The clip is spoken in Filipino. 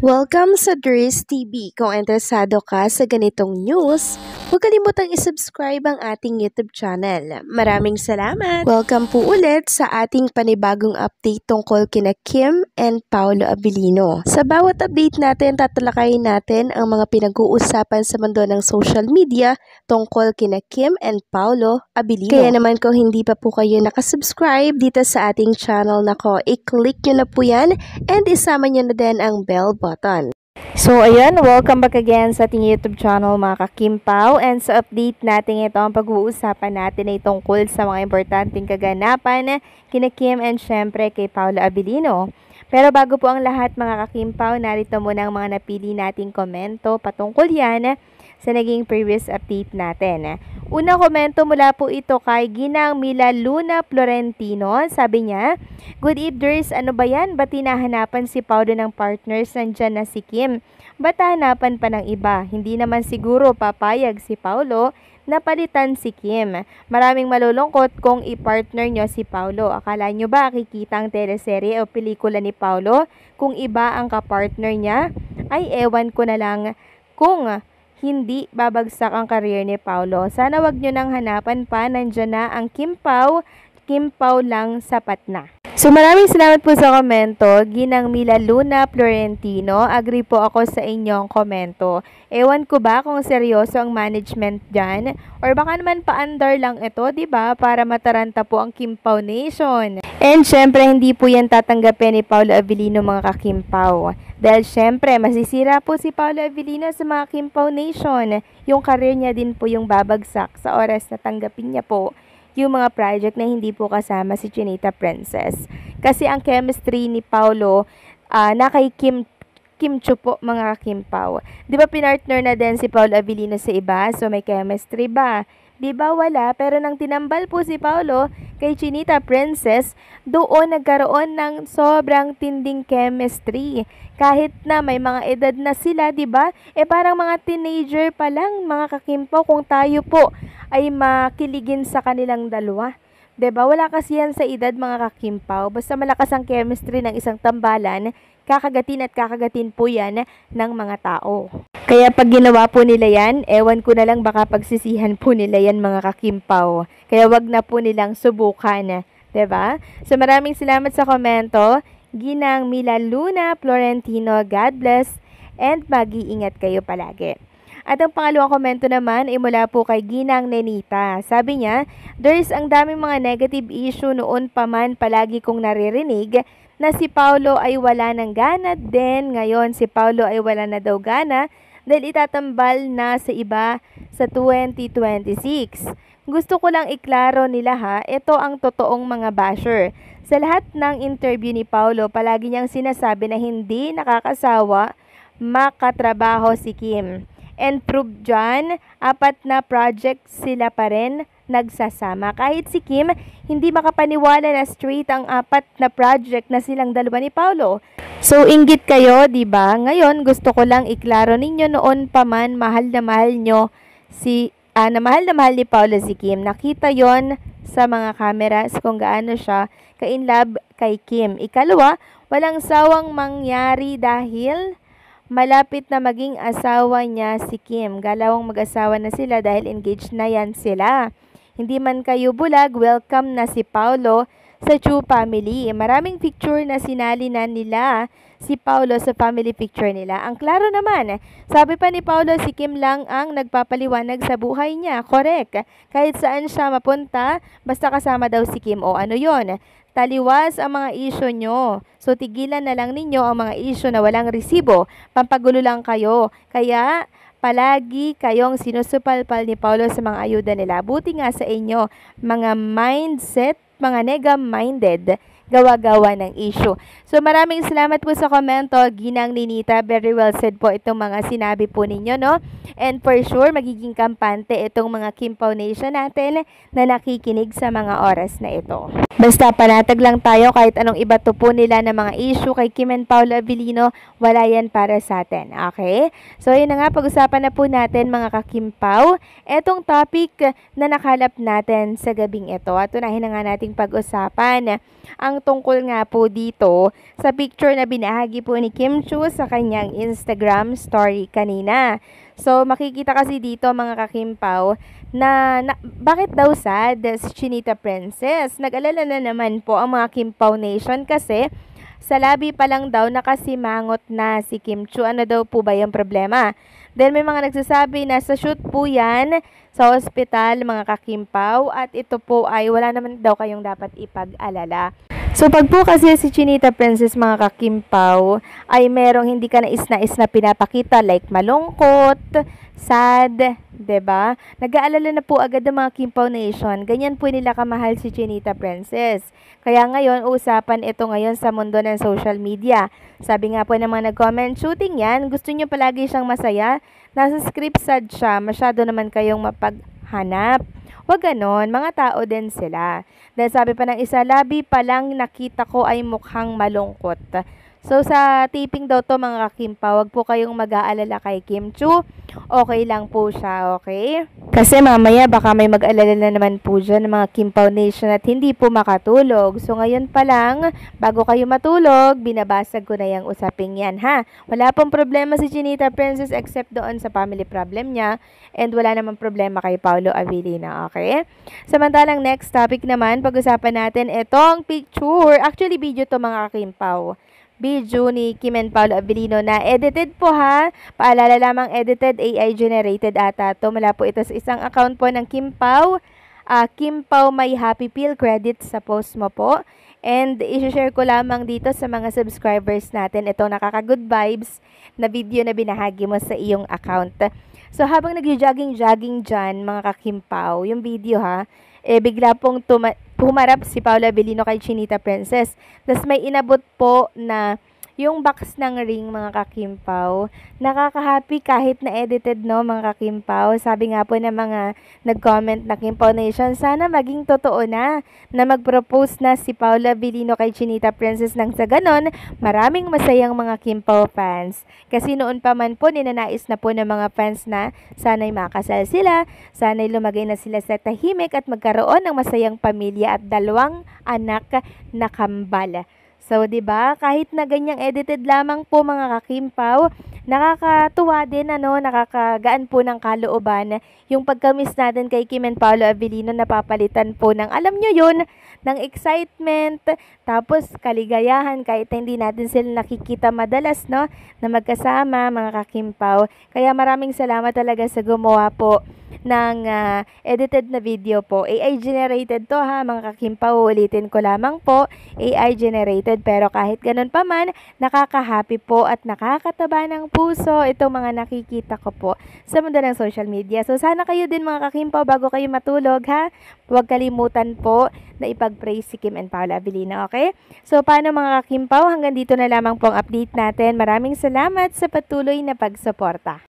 Welcome sa Dries TV. Kung interesado ka sa ganitong news, huwag kalimutang isubscribe ang ating YouTube channel. Maraming salamat! Welcome po ulit sa ating panibagong update tungkol kina Kim and Paolo Abilino. Sa bawat update natin, tatalakayin natin ang mga pinag-uusapan sa mundo ng social media tungkol kina Kim and Paolo Abilino. Kaya naman kung hindi pa po kayo nakasubscribe dito sa ating channel nako, i-click nyo na po yan and isama nyo na din ang bell button. So ayan, welcome back again sa ating YouTube channel mga ka-Kimpaw, and sa update natin ito, ang pag-uusapan natin ay tungkol sa mga importanteng kaganapan kina Kim and syempre kay Paolo Abilino. Pero bago po ang lahat mga ka-Kimpaw, narito muna ang mga napili nating komento patungkol yan sa naging previous update natin. Unang komento mula po ito kay Ginang Mila Luna Florentino. Sabi niya, "Good eveners, ano ba yan? Ba't hinahanapan si Paolo ng partners? Nandyan na si Kim. Ba't hanapan pa ng iba? Hindi naman siguro papayag si Paolo na palitan si Kim. Maraming malulungkot kung i-partner nyo si Paolo. Akala nyo ba kikita ang teleserye o pelikula ni Paolo kung iba ang kapartner niya? Ay ewan ko na lang kung hindi babagsak ang career ni Paolo. Sana wag nyo nang hanapan pa, nandyan na ang Kimpaw. Kimpaw lang sapat na." So maraming salamat po sa komento, Ginang Mila Luna Florentino. Agree po ako sa inyong komento. Ewan ko ba kung seryoso ang management dyan? Or baka naman pa-under lang ito, diba? Para mataranta po ang Kimpaw Nation. And syempre, hindi po yan tatanggapin ni Paolo Abilino mga ka-Kimpaw. Dahil syempre, masisira po si Paolo Abilino sa mga Kimpaw Nation. Yung career niya din po yung babagsak sa oras na tanggapin niya po yung mga project na hindi po kasama si Chinita Princess. Kasi ang chemistry ni Paolo na kay Kim Chiu po mga Kimpaw. Di ba pinartner na din si Paolo Abilino sa iba? So may chemistry ba? Di ba wala? Pero nang tinambal po si Paolo kay Chinita Princess, doon nagkaroon ng sobrang tinding chemistry. Kahit na may mga edad na sila, di ba? Parang mga teenager pa lang mga ka-Kimpaw kung tayo po ay makiligin sa kanilang dalawa. Diba? Wala kasi yan sa edad mga ka-Kimpaw. Basta malakas ang chemistry ng isang tambalan, kakagatin po yan ng mga tao. Kaya pag ginawa po nila yan, ewan ko na lang baka pagsisihan po nila yan mga ka-Kimpaw. Kaya wag na po nilang subukan. Diba? So maraming salamat sa komento. Ginang Mila Luna Florentino, God bless and mag-iingat kayo palagi. At ang pangalawang komento naman ay mula po kay Ginang Nenita. Sabi niya, "There's ang daming mga negative issue noon pa man, palagi kong naririnig na si Paolo ay wala ng gana din. Ngayon si Paolo ay wala na daw gana dahil itatambal na sa iba sa 2026. Gusto ko lang iklaro nila ha, ito ang totoong mga basher. Sa lahat ng interview ni Paolo, palagi niyang sinasabi na hindi nakakasawa makatrabaho si Kim. And proof dyan, 4 na project sila pa rin nagsasama. Kahit si Kim, hindi makapaniwala na straight ang 4 na project na silang dalawa ni Paolo. So, inggit kayo, diba? Ngayon, gusto ko lang iklaro ninyo noon pa man, mahal na mahal nyo na mahal ni Paolo si Kim. Nakita yon sa mga cameras kung gaano siya ka-in love kay Kim. Ikalawa, walang sawang mangyari dahil malapit na maging asawa niya si Kim. Galawang mag-asawa na sila dahil engaged na yan sila. Hindi man kayo bulag, welcome na si Paolo sa Chu family. Maraming picture na sinali na nila si Paolo sa family picture nila. Ang klaro naman, sabi pa ni Paolo, si Kim lang ang nagpapaliwanag sa buhay niya. Correct. Kahit saan siya mapunta, basta kasama daw si Kim. O ano yon? Taliwas ang mga isyo nyo. So, tigilan na lang ninyo ang mga isyo na walang resibo. Pampagulo lang kayo. Kaya, palagi kayong sinusupalpal ni Paolo sa mga ayuda nila. Buti nga sa inyo, mga mindset, mga nega-minded, gawa-gawa ng issue. So maraming salamat po sa komento, Ginang Ninita. Very well said po itong mga sinabi po ninyo, no? And for sure, magiging kampante itong mga Kimpaw Nation natin na nakikinig sa mga oras na ito. Basta panatag lang tayo kahit anong ibato po nila ng mga issue kay Kim and Paolo Abilino, wala yan para sa atin. Okay? So yun na nga, pag-usapan na po natin mga ka-Kimpaw, etong topic na nakalap natin sa gabing ito. At unahin na nga nating pag-usapan ang ang tungkol nga po dito sa picture na binahagi po ni Kim Chiu sa kanyang Instagram story kanina. So, makikita kasi dito mga kakimpaw na bakit daw sad si Chinita Princess? Nag-alala na naman po ang mga Kimpaw Nation kasi sa labi pa lang daw nakasimangot na si Kim Chiu. Ano daw po ba yung problema? Then may mga nagsasabi na sa shoot po yan sa ospital mga kakimpaw at ito po ay wala naman daw kayong dapat ipag-alala. So pag po kasi si Chinita Princess mga kakimpaw ay merong hindi ka nais-nais na pinapakita like malungkot, sad, 'di ba? Nag-aalala na po agad ang mga Kimpaw Nation. Ganyan po nila kamahal si Chinita Princess. Kaya ngayon usapan ito ngayon sa mundo ng social media. Sabi nga po ng mga nag-comment, shooting yan, gusto niyo palagi siyang masaya. Nasa script sad siya, masyado naman kayong mapaghanap. Wag ganon, mga tao din sila. Dahil sabi pa ng isa, labi pa lang nakita ko ay mukhang malungkot. So sa taping daw to mga kakimpa, wag po kayong mag-aalala kay Kim Chiu. Okay lang po siya, okay? Kasi mamaya baka may mag-alala na naman po dyan ng mga Kimpaw Nation at hindi po makatulog. So ngayon pa lang, bago kayo matulog, binabasag ko na yung usaping yan ha. Wala pong problema si Chinita Princess except doon sa family problem niya and wala namang problema kay Paolo Abilino, okay? Samantalang next topic naman, pag-usapan natin itong picture. Actually video to mga Kimpaw. Video ni Kim and Paolo Abilino na edited po ha. Paalala lamang edited, AI generated ata to. Mula po ito sa isang account po ng Kimpaw. Kimpaw may happy pill credit sa post mo po. And i-share ko lamang dito sa mga subscribers natin itong nakaka-good vibes na video na binahagi mo sa iyong account. So habang nag-jogging-jogging dyan mga kakimpaw, yung video ha, bigla pong humarap si Paolo Abilino kay Chinita Princess. Tapos may inabot po na yung box ng ring mga kakimpaw. Nakaka-happy kahit na edited no mga kakimpaw. Sabi nga po ng mga nag-comment na Kimpaw Nation, sana maging totoo na mag-propose na si Paolo Abilino kay Chinita Princess nang sa ganon, maraming masayang mga Kimpaw fans. Kasi noon pa man po ninanais na po ng mga fans na sana'y makasal sila, sana'y lumagay na sila sa tahimik at magkaroon ng masayang pamilya at 2 anak na kambal. So, 'di ba? Kahit na ganyang edited lamang po mga kakimpaw, nakakatuwa din nakakagaan po ng kalooban yung pagka-miss natin kay Kim and Paolo Abilino, napapalitan po ng alam nyo yun, ng excitement, tapos kaligayahan kahit hindi natin sila nakikita madalas na magkasama mga kakimpaw. Kaya maraming salamat talaga sa gumawa po ng edited na video po. AI generated to ha mga kakimpaw, ulitin ko lamang po, AI generated, pero kahit ganun pa man, nakaka-happy po at nakakataba ng puso itong mga nakikita ko po sa mundo ng social media. So sana kayo din mga kakimpaw bago kayo matulog ha, huwag kalimutan po na ipag-praise si Kim and Paolo Abilino, okay? So paano mga kakimpaw, hanggang dito na lamang po ang update natin. Maraming salamat sa patuloy na pagsuporta.